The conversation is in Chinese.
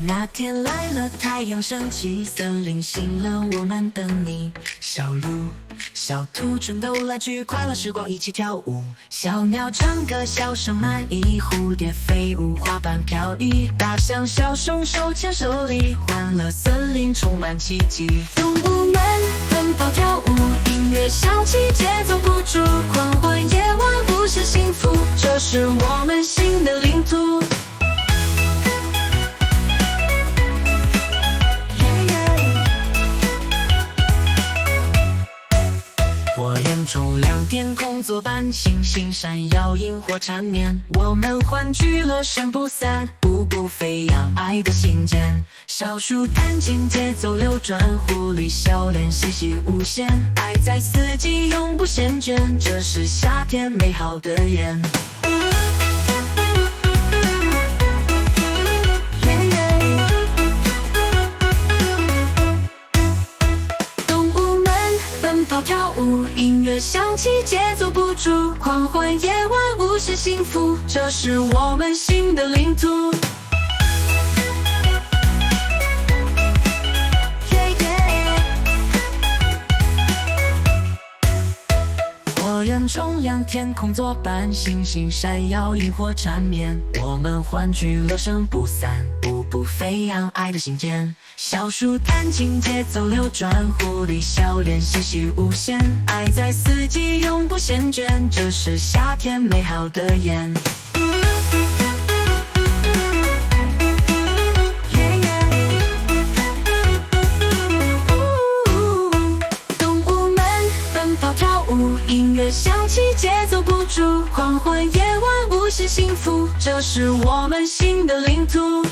那天来了，太阳升起，森林醒了，我们等你。小鹿、小兔春都来去，快乐时光一起跳舞。小鸟唱歌，笑声满溢，蝴蝶飞舞，花瓣飘逸。大象、小熊手牵手里，欢乐森林充满奇迹。动物们奔跑跳舞，音乐响起，节奏不住，狂欢夜晚无限幸福，这是我们新的领土。火焰中亮，天空作伴，星星闪耀，萤火缠绵。我们欢聚，乐声不散，步步飞扬，爱的信件。小树弹琴，节奏流转，狐狸笑脸，嬉戏无限。爱在四季，永不厌倦，这是夏天美好的眼。跳舞，音乐响起，节奏不住，狂欢夜晚无限幸福，这是我们新的领土。火焰冲亮，天空作伴，星星闪耀，萤火缠绵。我们欢聚，乐声不散，步步飞扬，爱的信件。小树弹琴，节奏流转，狐狸笑脸，嬉戏无限。爱在四季，永不厌倦，这是夏天美好的眼。动物们奔跑跳舞，音乐响起，节奏不住，狂欢夜晚无限幸福，这是我们新的领土。